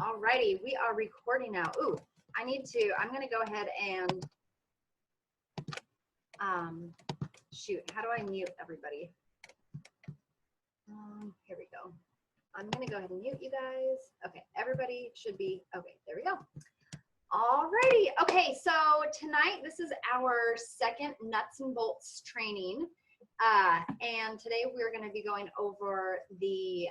Alrighty, we are recording now. Ooh, I'm gonna go ahead and, shoot, how do I mute everybody? Here we go. I'm gonna go ahead and mute you guys. Okay, everybody should be, okay, there we go. Alrighty, okay, so tonight, this is our second nuts and bolts training. And today we're gonna be going over the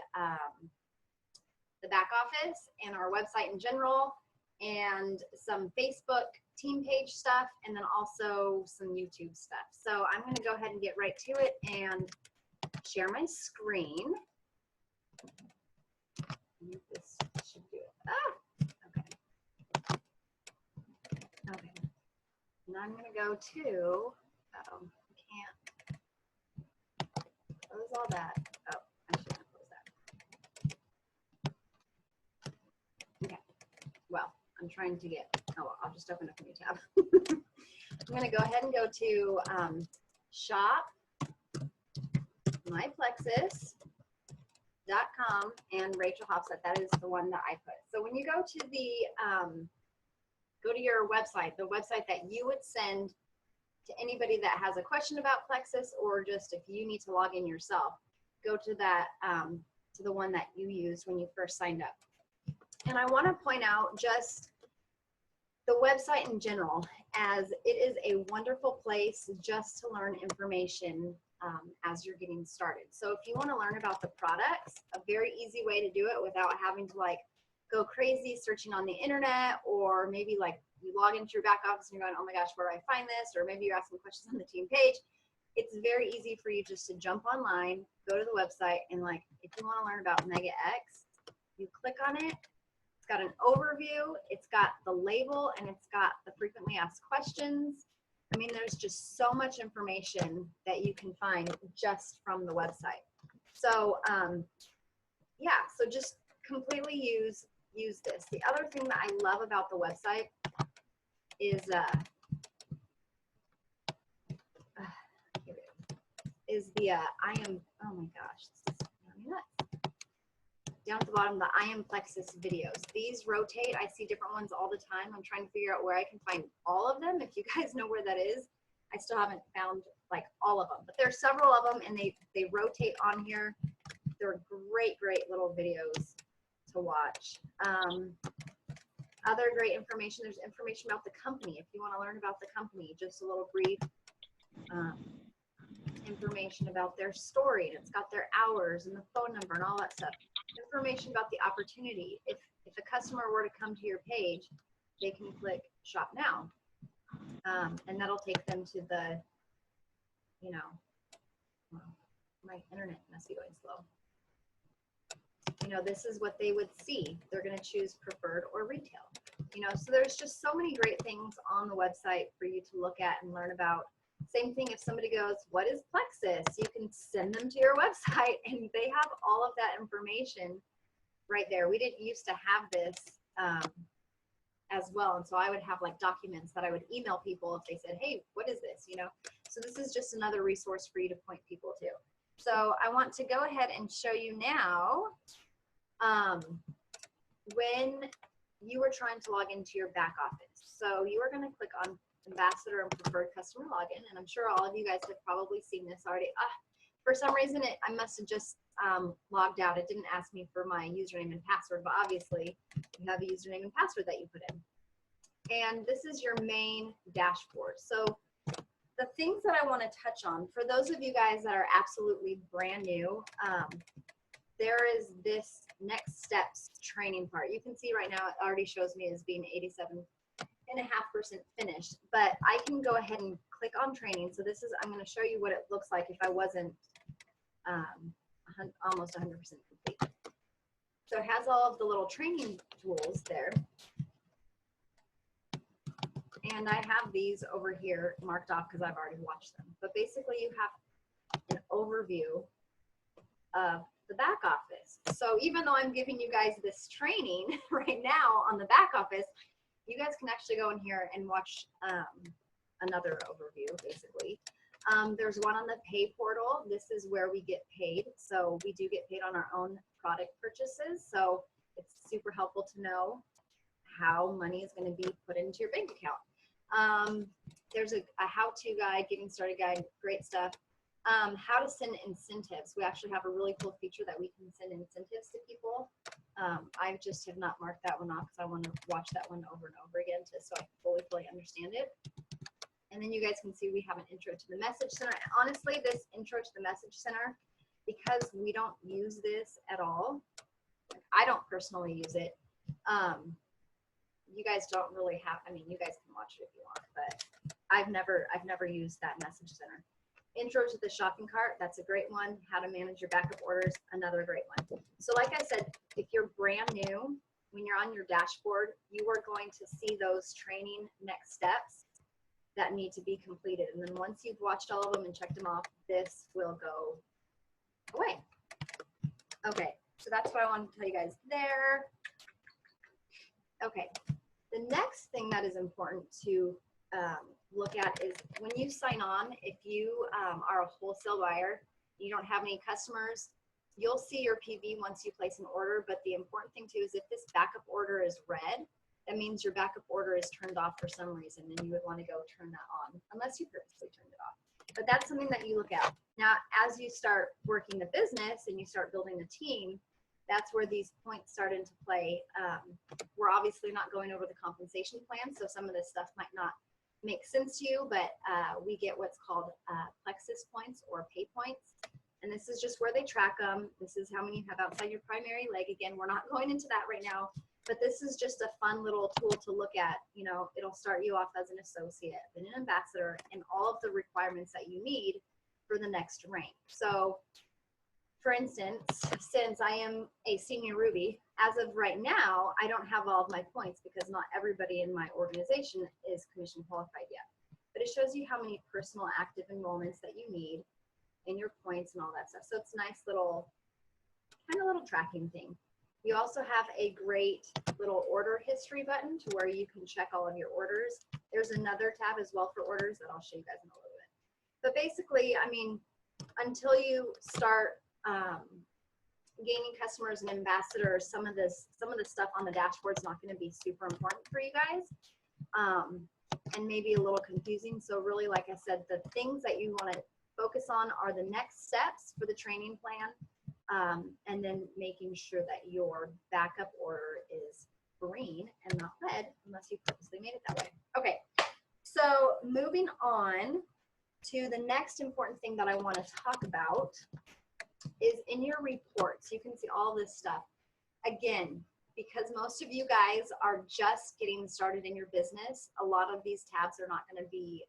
back office and our website in general, and some Facebook team page stuff, and then also some YouTube stuff. So I'm going to go ahead and get right to it and share my screen. This should do it. Ah, okay. Okay. Now I'm going to go to, I can't close all that. Oh, I should have closed that. Okay. Well, I'm trying to get, oh, well, I'll just open up a new tab. I'm going to go ahead and go to shop myplexus.com and Rachel Hofseth. That is the one that I put. So when you go to the, go to your website, the website that you would send to anybody that has a question about Plexus, or just if you need to log in yourself, go to that, to the one that you used when you first signed up. And I want to point out just the website in general, as it is a wonderful place just to learn information as you're getting started. So if you want to learn about the products, a very easy way to do it without having to like go crazy searching on the internet, or maybe like you log into your back office and you're going, oh my gosh, where do I find this? Or maybe you're asking questions on the team page. It's very easy for you just to jump online, go to the website, and like if you want to learn about Mega X, you click on it. It's got an overview, it's got the label, and it's got the frequently asked questions. I mean, there's just so much information that you can find just from the website. So yeah, so just completely use this. The other thing that I love about the website is I am, oh my gosh, this is nuts. Down at the bottom, the I Am Plexus videos. These rotate. I see different ones all the time. I'm trying to figure out where I can find all of them. If you guys know where that is, I still haven't found like all of them, but there's several of them, and they rotate on here. They're great little videos to watch. Other great information. There's information about the company. If you want to learn about the company, just a little brief information about their story, and it's got their hours and the phone number and all that stuff. Information about the opportunity. If a customer were to come to your page, they can click shop now, and that'll take them to the, you know, well, my internet must be going slow. You know, this is what they would see. They're going to choose preferred or retail. You know, so there's just so many great things on the website for you to look at and learn about. Same thing if somebody goes, what is Plexus? You can send them to your website and they have all of that information right there. We didn't used to have this as well. And so I would have like documents that I would email people if they said, hey, what is this? You know, so this is just another resource for you to point people to. So I want to go ahead and show you now when you were trying to log into your back office. So you are going to click on Ambassador and Preferred Customer Login, and I'm sure all of you guys have probably seen this already. For some reason, I must have just logged out. It didn't ask me for my username and password, but obviously you have a username and password that you put in. And this is your main dashboard. So the things that I want to touch on, for those of you guys that are absolutely brand new, there is this next steps training part. You can see right now it already shows me as being 87.5% finished, but I can go ahead and click on training. So this is, I'm going to show you what it looks like if I wasn't almost 100% complete. So it has all of the little training tools there. And I have these over here marked off because I've already watched them. But basically you have an overview of the back office. So even though I'm giving you guys this training right now on the back office, you guys can actually go in here and watch another overview, basically. There's one on the pay portal. This is where we get paid. So we do get paid on our own product purchases. So It's super helpful to know how money is going to be put into your bank account. There's a how-to guide, getting started guide, great stuff. How to send incentives. We actually have a really cool feature that we can send incentives to people. I just have not marked that one off because I want to watch that one over and over again so I can fully understand it. And then you guys can see we have an intro to the message center. Honestly, this intro to the message center, because we don't use this at all, I don't personally use it. You guys don't really have, I mean, you guys can watch it if you want, but I've never used that message center. Intro to the shopping cart, that's a great one. How to manage your backup orders, another great one. So like I said, if you're brand new, when you're on your dashboard, you are going to see those training next steps that need to be completed. And then once you've watched all of them and checked them off, this will go away. Okay, so that's what I wanted to tell you guys there. Okay, the next thing that is important to look at is when you sign on, if you are a wholesale buyer, you don't have any customers, you'll see your PV once you place an order, but the important thing too is if this backup order is red, that means your backup order is turned off for some reason, and you would want to go turn that on, unless you purposely turned it off. But that's something that you look at. Now, as you start working the business and you start building a team, that's where these points start into play. We're obviously not going over the compensation plan, so some of this stuff might not make sense to you, but we get what's called plexus points or pay points. And this is just where they track them. This is how many you have outside your primary leg. Again, we're not going into that right now, but this is just a fun little tool to look at. You know, it'll start you off as an associate, then an ambassador, and all of the requirements that you need for the next rank. So for instance, since I am a senior Ruby, as of right now, I don't have all of my points because not everybody in my organization is commission qualified yet. But it shows you how many personal active enrollments that you need and your points and all that stuff. So it's a nice little, kind of little tracking thing. You also have a great little order history button to where you can check all of your orders. There's another tab as well for orders that I'll show you guys in a little bit. But basically, I mean, until you start gaining customers and ambassadors, some of the stuff on the dashboard is not going to be super important for you guys, and maybe a little confusing. So really, like I said, the things that you want to focus on are the next steps for the training plan, and then making sure that your backup order is green and not red unless you purposely made it that way. Okay, so moving on to the next important thing that I want to talk about is in your reports. You can see all this stuff. Again, because most of you guys are just getting started in your business, a lot of these tabs are not going to be,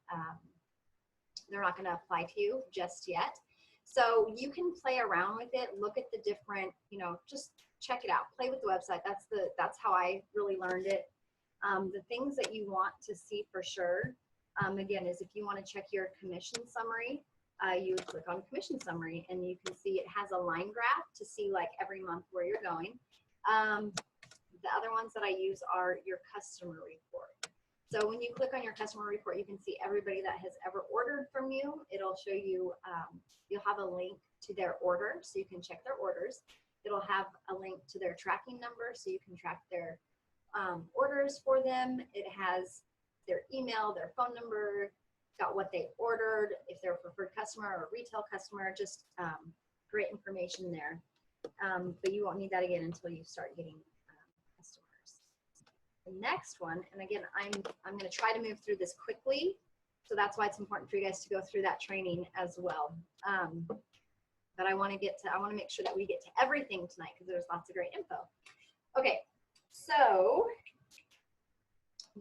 they're not going to apply to you just yet. So you can play around with it, look at the different, you know, just check it out, play with the website. That's how I really learned it. The things that you want to see for sure, again, is if you want to check your commission summary, you click on commission summary and you can see it has a line graph to see like every month where you're going. The other ones that I use are your customer report. So when you click on your customer report, you can see everybody that has ever ordered from you. It'll show you, you'll have a link to their order so you can check their orders. It'll have a link to their tracking number so you can track their orders for them. It has their email, their phone number, got what they ordered, if they're a preferred customer or a retail customer, just great information there. But you won't need that again until you start getting customers. The next one, and again, I'm going to try to move through this quickly, so that's why it's important for you guys to go through that training as well. But I want to make sure that we get to everything tonight because there's lots of great info. Okay, so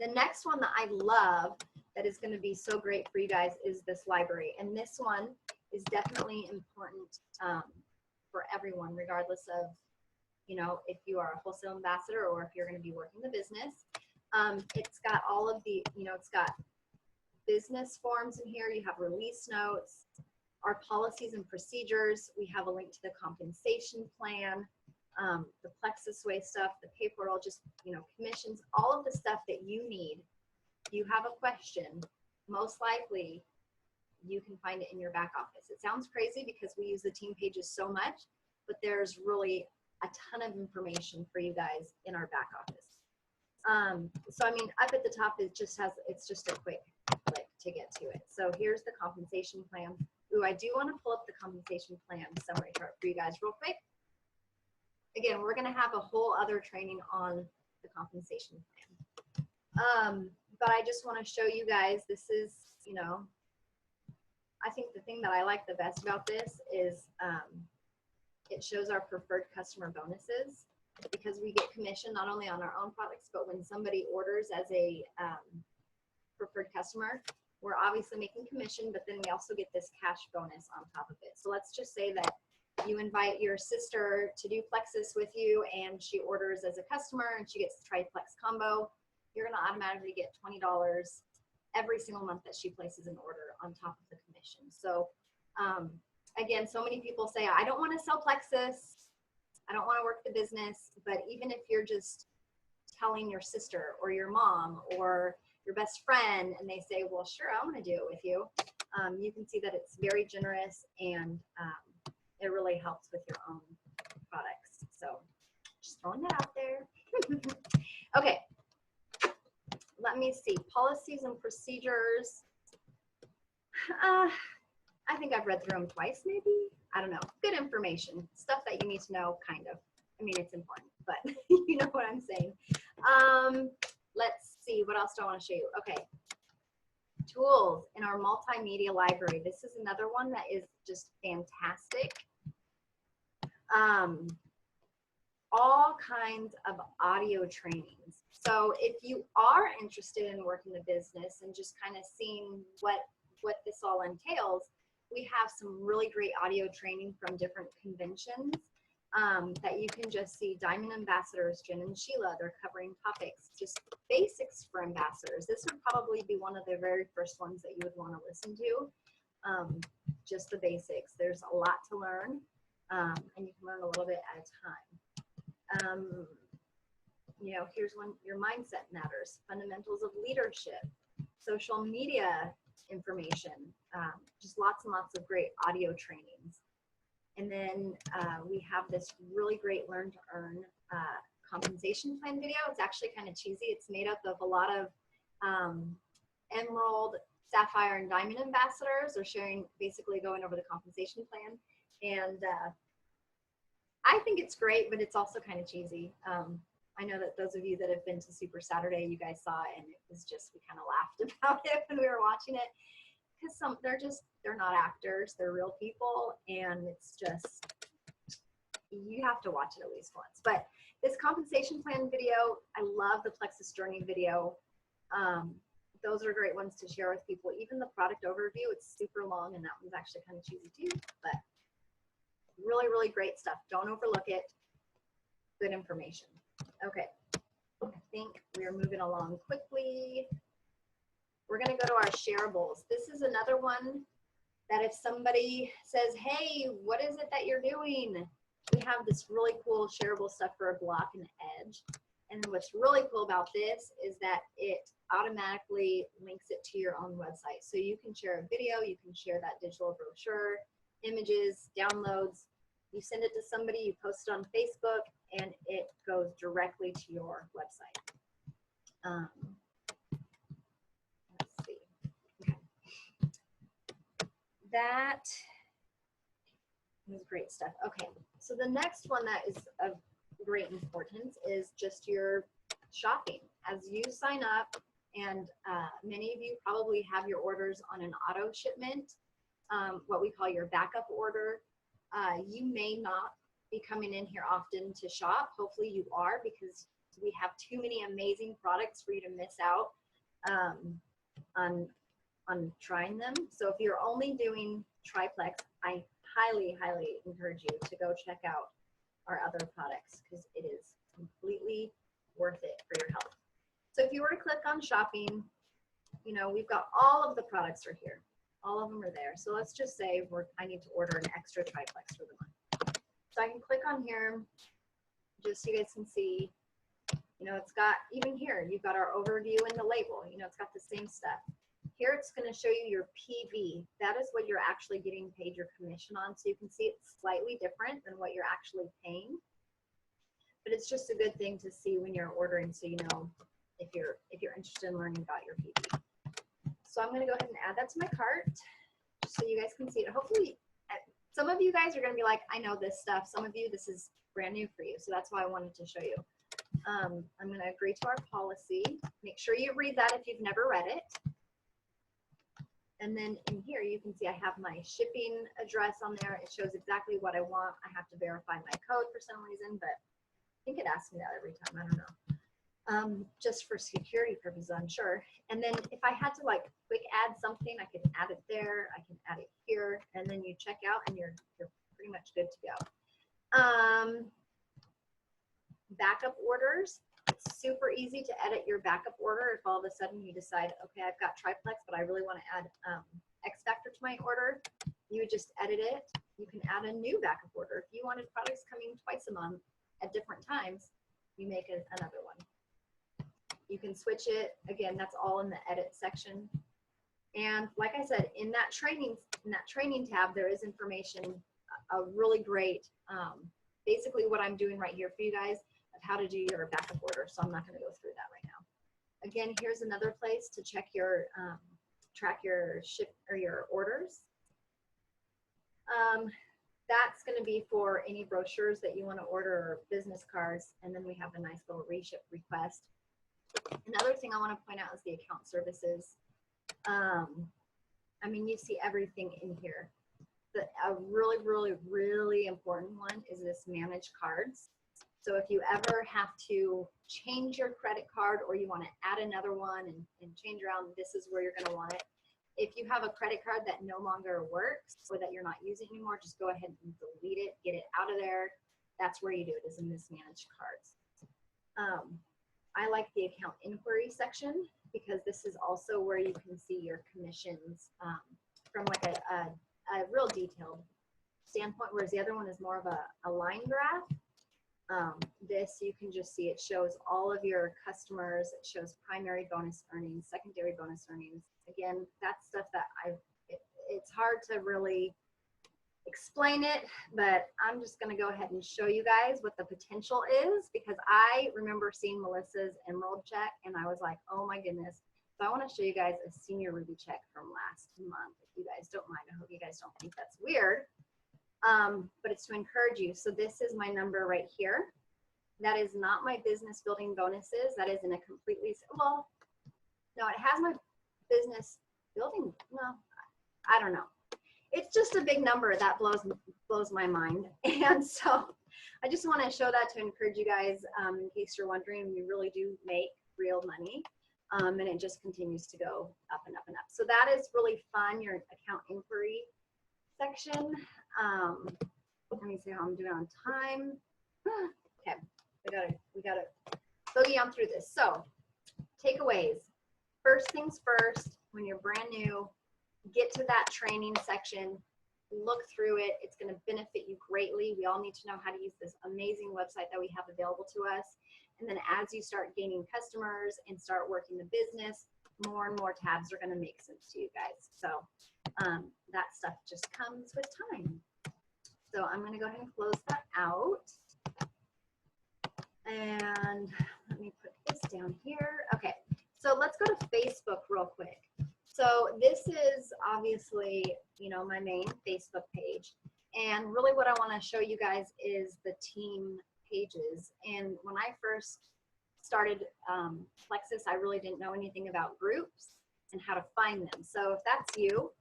the next one that I love that is going to be so great for you guys is this library. And this one is definitely important for everyone, regardless of, you know, if you are a wholesale ambassador or if you're going to be working the business. It's got all of the, you know, it's got business forms in here. You have release notes, our policies and procedures. We have a link to the compensation plan, the Plexus Way stuff, the pay portal, just, you know, commissions, all of the stuff that you need. If you have a question, most likely you can find it in your back office. It sounds crazy because we use the team pages so much, but there's really a ton of information for you guys in our back office. So I mean, up at the top, it's just a quick click to get to it. So here's the compensation plan. Ooh, I do want to pull up the compensation plan summary chart for you guys real quick. Again, we're going to have a whole other training on the compensation plan. But I just want to show you guys, this is, you know, I think the thing that I like the best about this is it shows our preferred customer bonuses, because we get commission not only on our own products, but when somebody orders as a preferred customer, we're obviously making commission, but then we also get this cash bonus on top of it. So let's just say that you invite your sister to do Plexus with you, and she orders as a customer and she gets the triplex combo. You're going to automatically get $20 every single month that she places an order on top of the commission. So again, so many people say, I don't want to sell Plexus, I don't want to work the business. But even if you're just telling your sister or your mom or your best friend and they say, well, sure, I want to do it with you, you can see that it's very generous, and it really helps with your own products. So just throwing that out there. Okay, let me see, policies and procedures. I think I've read through them twice, maybe. I don't know. Good information, stuff that you need to know, kind of. I mean, it's important, but you know what I'm saying. Let's see, what else do I want to show you? Okay, tools in our multimedia library. This is another one that is just fantastic. All kinds of audio trainings. So if you are interested in working the business and just kind of seeing what this all entails, we have some really great audio training from different conventions that you can just see. Diamond Ambassadors, Jen and Sheila, they're covering topics, just basics for ambassadors. This would probably be one of the very first ones that you would want to listen to. Just the basics. There's a lot to learn, and you can learn a little bit at a time. You know, here's one, Your Mindset Matters, Fundamentals of Leadership, social media information, just lots and lots of great audio trainings. And then we have this really great Learn to Earn compensation plan video. It's actually kind of cheesy. It's made up of a lot of Emerald, Sapphire, and Diamond ambassadors. They're sharing, basically going over the compensation plan. And I think it's great, but it's also kind of cheesy. I know that those of you that have been to Super Saturday, you guys saw it, and it was just, we kind of laughed about it when we were watching it, because they're not actors, they're real people, and it's just, you have to watch it at least once. But this compensation plan video, I love the Plexus Journey video. Those are great ones to share with people. Even the product overview, it's super long, and that one's actually kind of cheesy too, but really, really great stuff. Don't overlook it. Good information. Okay, I think we're moving along quickly. We're going to go to our shareables. This is another one that if somebody says, hey, what is it that you're doing? We have this really cool shareable stuff for a block and edge. And what's really cool about this is that it automatically links it to your own website. So you can share a video, you can share that digital brochure, images, downloads. You send it to somebody, you post it on Facebook, and it goes directly to your website. Let's see. Okay. That is great stuff. Okay, so the next one that is of great importance is just your shopping. As you sign up, and many of you probably have your orders on an auto shipment, what we call your backup order. You may not be coming in here often to shop. Hopefully you are, because we have too many amazing products for you to miss out on trying them. So if you're only doing triplex, I highly, highly encourage you to go check out our other products, because it is completely worth it for your health. So if you were to click on shopping, you know, we've got all of the products are here. All of them are there. So let's just say I need to order an extra triplex for the month. So I can click on here, just so you guys can see, you know, it's got, even here, you've got our overview and the label, you know, it's got the same stuff. Here it's going to show you your PV. That is what you're actually getting paid your commission on. So you can see it's slightly different than what you're actually paying. but it's just a good thing to see when you're ordering, so you know if you're interested in learning about your PB. So I'm going to go ahead and add that to my cart just so you guys can see it. Hopefully, some of you guys are going to be like, I know this stuff. Some of you, this is brand new for you. So that's why I wanted to show you. I'm going to agree to our policy. Make sure you read that if you've never read it. And then in here, you can see I have my shipping address on there. It shows exactly what I want. I have to verify my code for some reason, but I think it asks me that every time. I don't know. Just for security purposes, I'm sure. And then if I had to like quick add something, I could add it there. I can add it here, and then you check out, and you're pretty much good to go. Backup orders. It's super easy to edit your backup order if all of a sudden you decide, okay, I've got triplex, but I really want to add X factor to my order. You would just edit it. You can add a new backup order. If you wanted products coming twice a month at different times, you make another one. You can switch it. Again, that's all in the edit section. And like I said, in that training tab, there is information, a really great, basically what I'm doing right here for you guys of how to do your backup order. So I'm not going to go through that right now. Again, here's another place to check your, track your ship or your orders. That's going to be for any brochures that you want to order or business cards. And then we have a nice little reship request. Another thing I want to point out is the account services. I mean, you see everything in here. But a really, really, really important one is this manage cards. So if you ever have to change your credit card or you want to add another one and change around, this is where you're going to want it. If you have a credit card that no longer works or that you're not using anymore, just go ahead and delete it, get it out of there. That's where you do it, is in this manage cards. I like the account inquiry section because this is also where you can see your commissions from like a real detailed standpoint, whereas the other one is more of a line graph. This, you can just see it shows all of your customers. It shows primary bonus earnings, secondary bonus earnings. Again, that's stuff that it's hard to really explain it, but I'm just going to go ahead and show you guys what the potential is, because I remember seeing Melissa's Emerald check and I was like, oh my goodness. So I want to show you guys a senior Ruby check from last month. If you guys don't mind, I hope you guys don't think that's weird, but it's to encourage you. So this is my number right here. That is not my business building bonuses. That is in a completely, well, no, it has my business building. No, I don't know. It's just a big number that blows my mind. And so I just want to show that to encourage you guys, in case you're wondering, we really do make real money. And it just continues to go up and up and up. So that is really fun, your account inquiry section. Let me see how I'm doing on time. Okay, we gotta boogie on through this. So takeaways. First things first, when you're brand new, get to that training section, look through it. It's going to benefit you greatly. We all need to know how to use this amazing website that we have available to us. And then as you start gaining customers and start working the business, more and more tabs are going to make sense to you guys. So that stuff just comes with time. So I'm going to go ahead and close that out. And let me put this down here. Okay, so let's go to Facebook real quick. So this is obviously, you know, my main Facebook page. And really what I want to show you guys is the team pages. And when I first started Plexus, I really didn't know anything about groups and how to find them. So if that's you,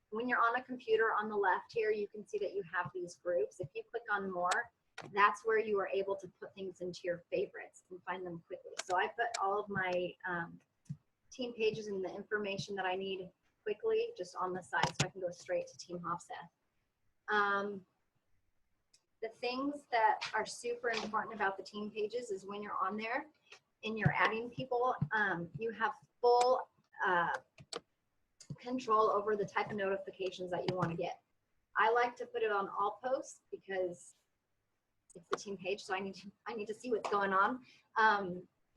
when you're on a computer on the left here, you can see that you have these groups. If you click on more, that's where you are able to put things into your favorites and find them quickly. So I put all of my team pages and the information that I need quickly just on the side, so I can go straight to Team Hofseth. The things that are super important about the team pages is when you're on there and you're adding people, you have full control over the type of notifications that you want to get. I like to put it on all posts because it's the team page, so I need to see what's going on.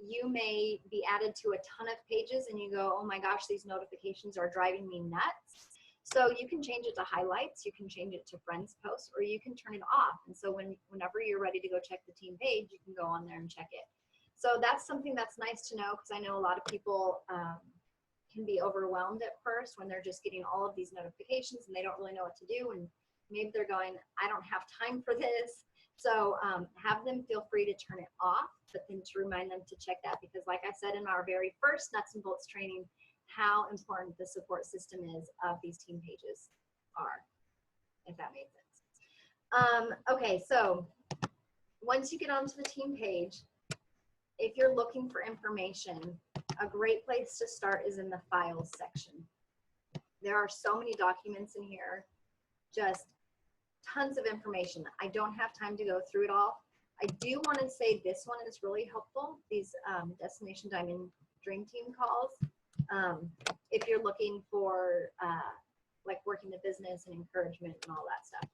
You may be added to a ton of pages and you go, oh my gosh, these notifications are driving me nuts. So you can change it to highlights, you can change it to friends posts, or you can turn it off. And so whenever you're ready to go check the team page, you can go on there and check it. So that's something that's nice to know, because I know a lot of people can be overwhelmed at first when they're just getting all of these notifications and they don't really know what to do. And maybe they're going, I don't have time for this. So have them feel free to turn it off, but then to remind them to check that, because like I said in our very first nuts and bolts training, how important the support system is of these team pages are, if that makes sense. Okay, so once you get onto the team page, if you're looking for information, a great place to start is in the files section. There are so many documents in here, just tons of information. I don't have time to go through it all. I do want to say this one is really helpful, these Destination Diamond Dream Team calls. If you're looking for like working the business and encouragement and all that stuff.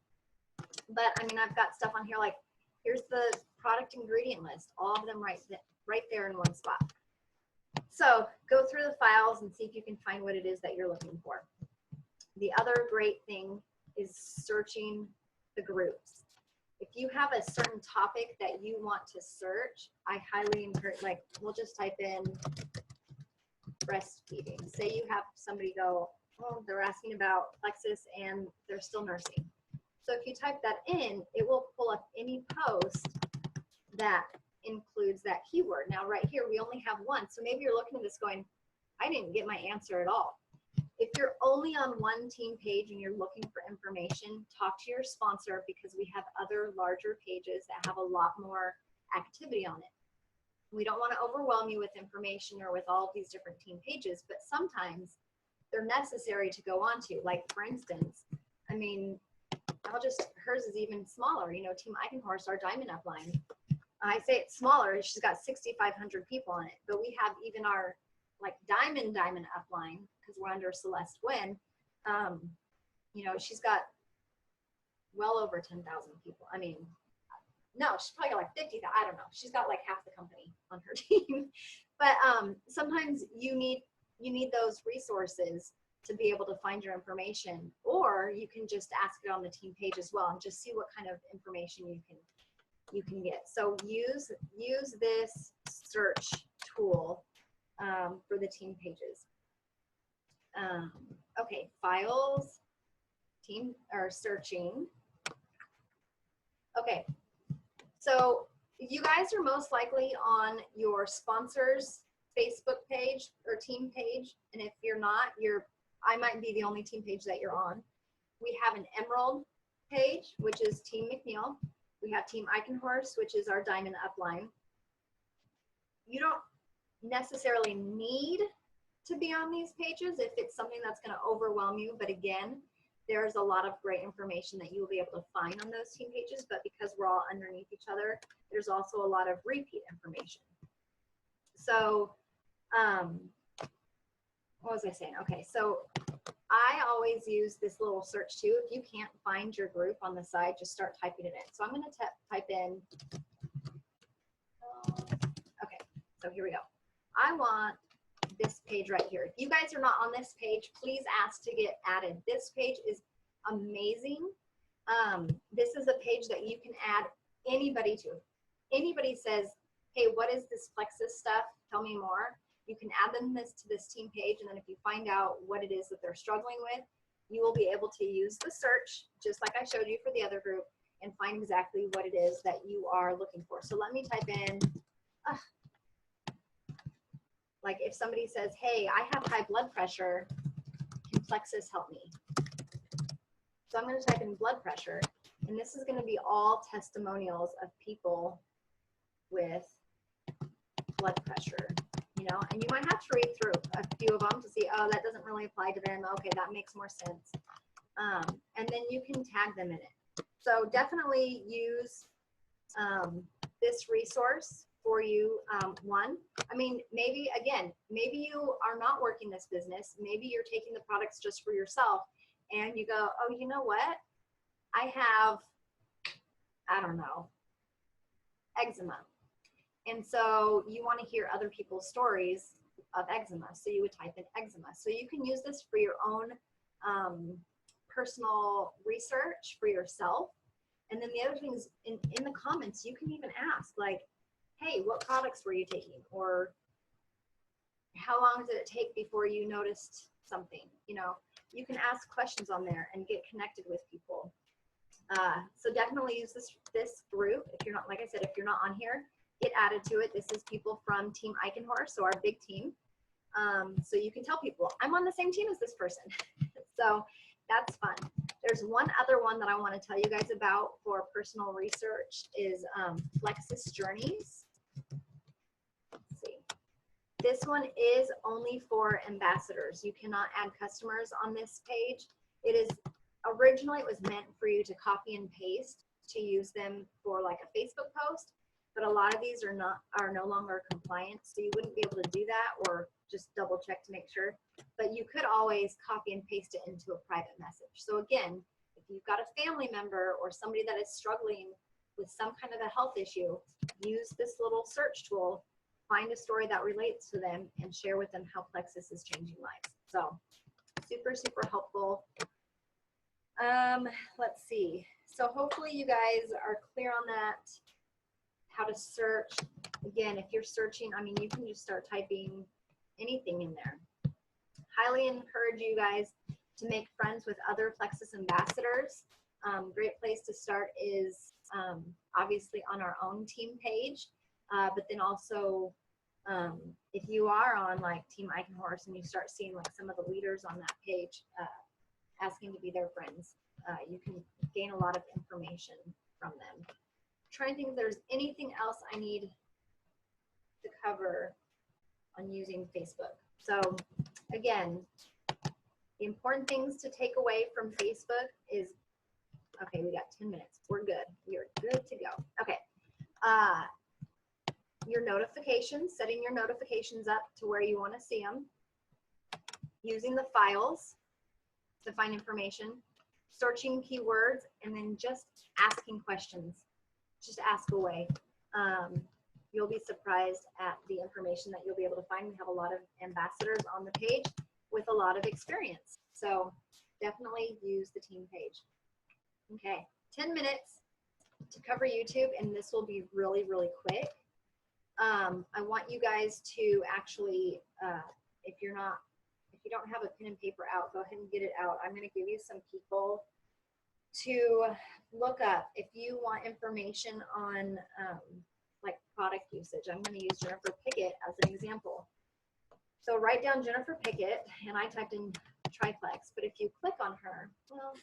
But I mean, I've got stuff on here like, here's the product ingredient list, all of them right there in one spot. So go through the files and see if you can find what it is that you're looking for. The other great thing is searching the groups. If you have a certain topic that you want to search, I highly encourage, like, we'll just type in breastfeeding. Say you have somebody go, oh, they're asking about plexus and they're still nursing. So if you type that in, it will pull up any post that includes that keyword. Now right here, we only have one. So maybe you're looking at this going, I didn't get my answer at all. If you're only on one team page and you're looking for information, talk to your sponsor, because we have other larger pages that have a lot more activity on it. We don't want to overwhelm you with information or with all of these different team pages, but sometimes they're necessary to go on to. Like for instance, I mean, hers is even smaller, you know, Team Eichenhorst, our diamond upline. I say it's smaller, she's got 6,500 people on it, but we have even our like diamond upline, because we're under Celeste Wynn, you know, she's got well over 10,000 people. I mean, no, she's probably got like 50,000, I don't know. She's got like half the company on her team. But sometimes you need those resources to be able to find your information, or you can just ask it on the team page as well and just see what kind of information you can get. So use this search tool for the team pages. Okay, files, team, or searching. Okay, so you guys are most likely on your sponsor's Facebook page or team page, and if you're not, I might be the only team page that you're on. We have an Emerald page, which is Team McNeil. We have Team Eichenhorst, which is our diamond upline. You don't necessarily need to be on these pages if it's something that's going to overwhelm you, but again, there's a lot of great information that you will be able to find on those team pages, but because we're all underneath each other, there's also a lot of repeat information. So what was I saying? Okay, so I always use this little search too. If you can't find your group on the side, just start typing it in. So I'm going to type in, okay, so here we go. I want this page right here. If you guys are not on this page, please ask to get added. This page is amazing. This is a page that you can add anybody to. Anybody says, hey, what is this plexus stuff? Tell me more. You can add them to this team page, and then if you find out what it is that they're struggling with, you will be able to use the search, just like I showed you for the other group, and find exactly what it is that you are looking for. So let me type in, like if somebody says, hey, I have high blood pressure, can plexus help me? So I'm going to type in blood pressure, and this is going to be all testimonials of people with blood pressure. You know, and you might have to read through a few of them to see, oh, that doesn't really apply to them. Okay, that makes more sense. And then you can tag them in it. So definitely use this resource for you. One, I mean, maybe you are not working this business. Maybe you're taking the products just for yourself, and you go, oh, you know what? I have, I don't know, eczema. And so you want to hear other people's stories of eczema. So you would type in eczema. So you can use this for your own personal research for yourself. And then the other things in the comments, you can even ask like, hey, what products were you taking? Or how long did it take before you noticed something? You know, you can ask questions on there and get connected with people. So definitely use this group. If you're not, like I said, if you're not on here, get added to it. This is people from Team Eichenhorst, so our big team. So you can tell people, I'm on the same team as this person. So that's fun. There's one other one that I want to tell you guys about for personal research is Plexus Journeys. Let's see. This one is only for ambassadors. You cannot add customers on this page. It is originally, it was meant for you to copy and paste to use them for like a Facebook post, but a lot of these are no longer compliant, so you wouldn't be able to do that, or just double check to make sure. But you could always copy and paste it into a private message. So again, if you've got a family member or somebody that is struggling with some kind of a health issue, use this little search tool, find a story that relates to them, and share with them how Plexus is changing lives. So super, super helpful. Let's see. So hopefully you guys are clear on that, how to search. Again, if you're searching, I mean, you can just start typing anything in there. Highly encourage you guys to make friends with other Plexus ambassadors. Great place to start is obviously on our own team page, but then also if you are on like Team Eichenhorst and you start seeing like some of the leaders on that page asking to be their friends, you can gain a lot of information from them. I'm trying to think if there's anything else I need to cover on using Facebook. So again, the important things to take away from Facebook is, okay, we got 10 minutes. We're good. You're good to go. Okay. Your notifications, setting your notifications up to where you want to see them. Using the files to find information. Searching keywords, and then just asking questions. Just ask away. You'll be surprised at the information that you'll be able to find. We have a lot of ambassadors on the page with a lot of experience. So definitely use the team page. Okay, 10 minutes to cover YouTube, and this will be really, really quick. I want you guys to actually, if you don't have a pen and paper out, go ahead and get it out. I'm going to give you some people to look up if you want information on like product usage. I'm going to use Jennifer Pickett as an example. So write down Jennifer Pickett, and I typed in triplex, but if you click on her, well,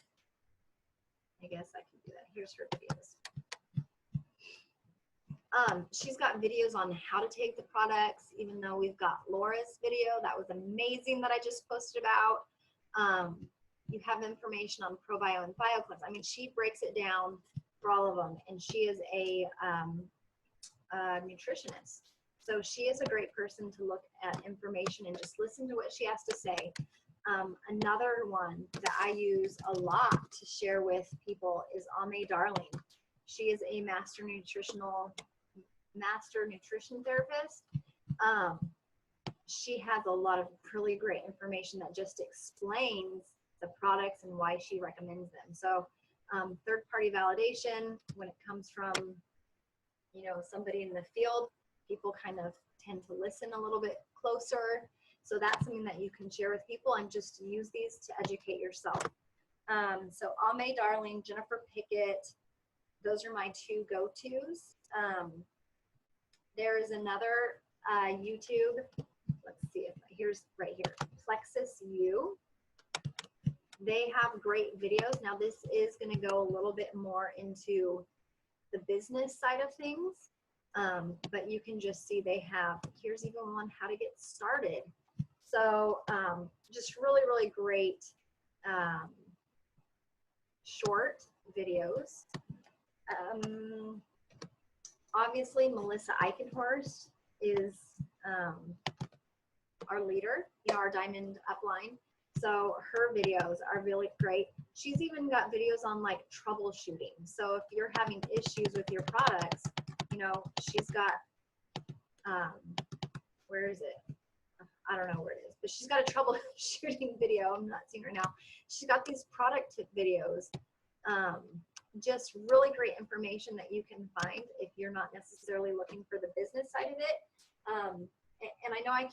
I guess I can do that. Here's her videos. She's got videos on how to take the products, even though we've got Laura's video. That was amazing that I just posted about. You have information on ProBio and BioCleanse. I mean, she breaks it down for all of them, and she is a nutritionist. So she is a great person to look at information and just listen to what she has to say. Another one that I use a lot to share with people is Ame Darling. She is a master nutrition therapist. She has a lot of really great information that just explains the products and why she recommends them. So third-party validation, when it comes from, you know, somebody in the field, people kind of tend to listen a little bit closer. So that's something that you can share with people and just use these to educate yourself. So Ame Darling, Jennifer Pickett, those are my two go-tos. There is another YouTube, let's see if here's right here, Plexus U. They have great videos. Now this is going to go a little bit more into the business side of things, but you can just see they have, here's even one how to get started. So just really, really great short videos. Obviously, Melissa Eichenhorst is our leader, you know, our Diamond Upline. So her videos are really great. She's even got videos on like troubleshooting. So if you're having issues with your products, you know, she's got, where is it? I don't know where it is, but she's got a troubleshooting video. I'm not seeing her now. She's got these product tip videos. Just really great information that you can find if you're not necessarily looking for the business side of it. And I know I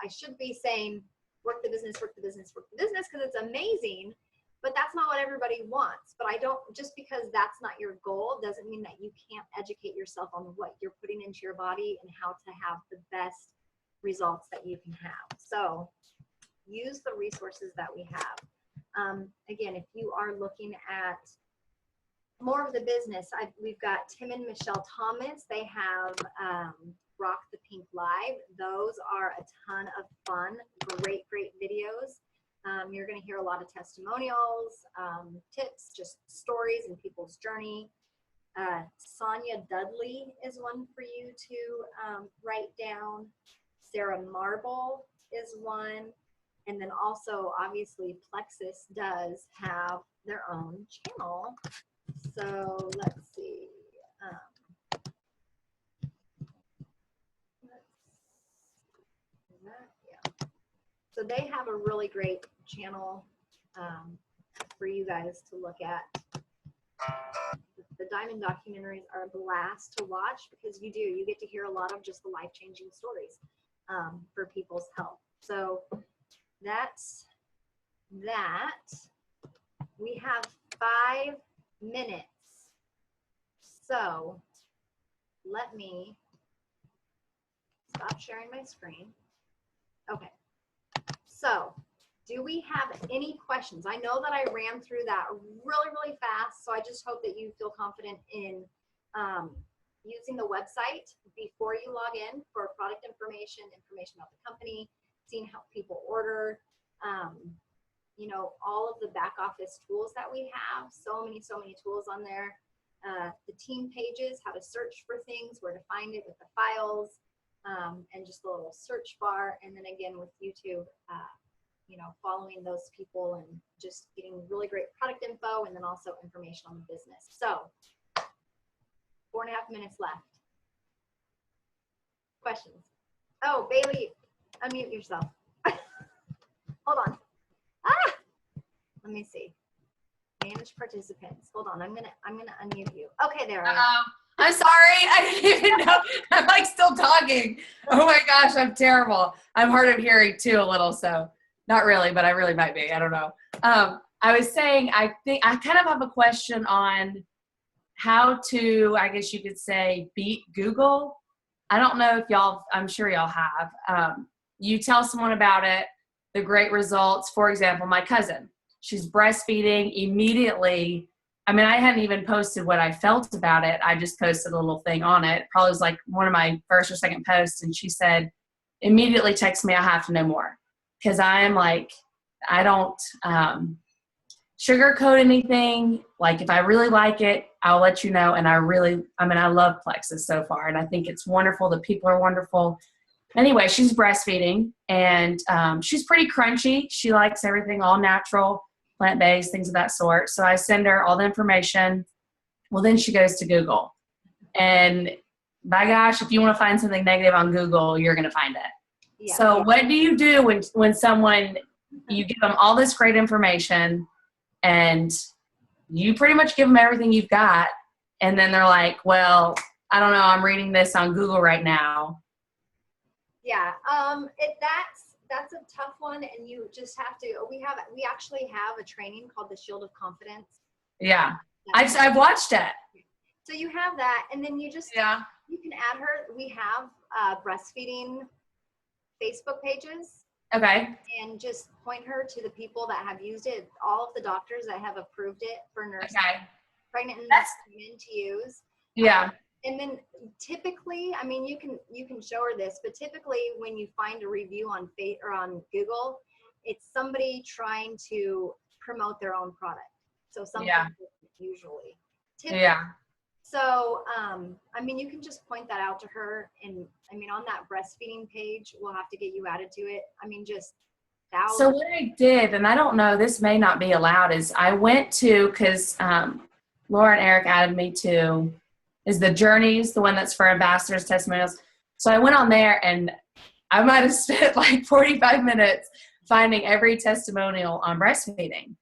should be saying work the business, work the business, work the business, because it's amazing, but that's not what everybody wants. But I don't, just because that's not your goal doesn't mean that you can't educate yourself on what you're putting into your body and how to have the best results that you can have. So use the resources that we have. Again, if you are looking at more of the business, we've got Tim and Michelle Thomas. They have Rock the Pink Live. Those are a ton of fun, great videos. You're going to hear a lot of testimonials, tips, just stories and people's journey. Sonia Dudley is one for you to write down. Sarah Marble is one. And then also, obviously, Plexus does have their own channel. So let's see. Yeah. So they have a really great channel for you guys to look at. The Diamond documentaries are a blast to watch because you get to hear a lot of just the life-changing stories for people's health. So that's that. We have 5 minutes. So let me stop sharing my screen. Okay. So do we have any questions? I know that I ran through that really fast. So I just hope that you feel confident in using the website before you log in for product information about the company, seeing how people order, you know, all of the back office tools that we have. So many tools on there. The team pages, how to search for things, where to find it with the files, and just a little search bar. And then again with YouTube, you know, following those people and just getting really great product info and then also information on the business. So 4.5 minutes left. Questions? Oh, Bailey, unmute yourself. Hold on. Let me see. Manage participants. Hold on. I'm gonna unmute you. Okay, there I am. I'm sorry. I didn't even know. I'm like still talking. Oh my gosh, I'm terrible. I'm hard of hearing too a little, so not really, but I really might be. I don't know. I was saying, I think I kind of have a question on how to, I guess you could say, beat Google. I don't know if y'all, I'm sure y'all have. You tell someone about it, the great results. For example, my cousin, she's breastfeeding immediately. I mean, I hadn't even posted what I felt about it. I just posted a little thing on it. Probably was like one of my first or second posts. And she said, immediately text me, I have to know more. Because I am like, I don't sugarcoat anything. Like if I really like it, I'll let you know. And I love Plexus so far. And I think it's wonderful. The people are wonderful. Anyway, she's breastfeeding and she's pretty crunchy. She likes everything all natural, plant-based, things of that sort. So I send her all the information. Well, then she goes to Google. And by gosh, if you want to find something negative on Google, you're going to find it. Yeah. So what do you do when someone, you give them all this great information and you pretty much give them everything you've got, and then they're like, well, I don't know, I'm reading this on Google right now. Yeah, that's a tough one, and you just have to. We actually have a training called the Shield of Confidence. Yeah, I've watched it. So you have that, and then you just you can add her. We have breastfeeding Facebook pages. Okay. And just point her to the people that have used it. All of the doctors that have approved it for nurses, pregnant and women to use. Yeah. And then typically, I mean, you can show her this, but typically when you find a review on Google, it's somebody trying to promote their own product. So something usually. Typically. Yeah. So, I mean, you can just point that out to her. And I mean, on that breastfeeding page, we'll have to get you added to it. I mean, just thousands. So what I did, and I don't know, this may not be allowed, is I went to, because Laura and Eric added me to, is the Journeys, the one that's for ambassadors, testimonials. So I went on there and I might have spent like 45 minutes finding every testimonial on breastfeeding.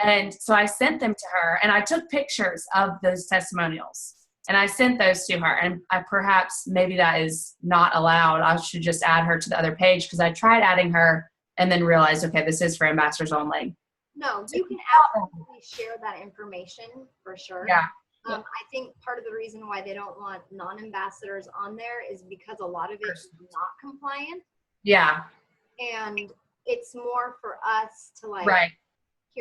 And so I sent them to her, and I took pictures of those testimonials, and I sent those to her. And perhaps maybe that is not allowed. I should just add her to the other page, because I tried adding her and then realized, okay, this is for ambassadors only. No, you can absolutely share that information for sure. Yeah. I think part of the reason why they don't want non-ambassadors on there is because a lot of it is not compliant. Yeah. And it's more for us to like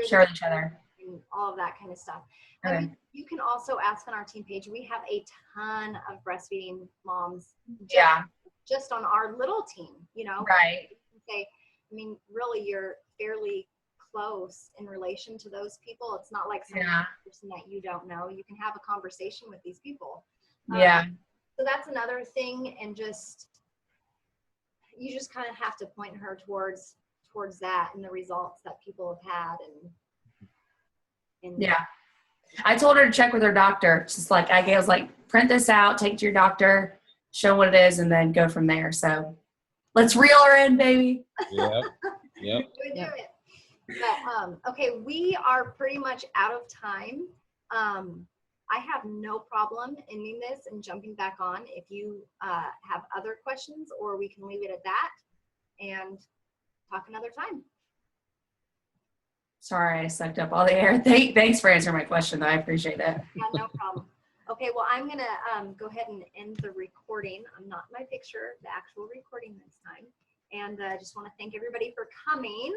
share with each other and all of that kind of stuff. Okay. I mean, you can also ask on our team page. We have a ton of breastfeeding moms just on our little team, you know. Right. You can say, I mean, really, you're fairly close in relation to those people. It's not like some person that you don't know. You can have a conversation with these people. So that's another thing, and you just kind of have to point her towards that and the results that people have had, and I told her to check with her doctor. Just like I was like, print this out, take it to your doctor, show what it is, and then go from there. So let's reel her in, baby. Yep. We do it. But okay, we are pretty much out of time. I have no problem ending this and jumping back on if you have other questions, or we can leave it at that and talk another time. Sorry, I sucked up all the air. Thanks for answering my question, though. I appreciate it. Yeah, no problem. Okay, well, I'm going to go ahead and end the recording. I'm not in my picture, the actual recording this time. And I just want to thank everybody for coming.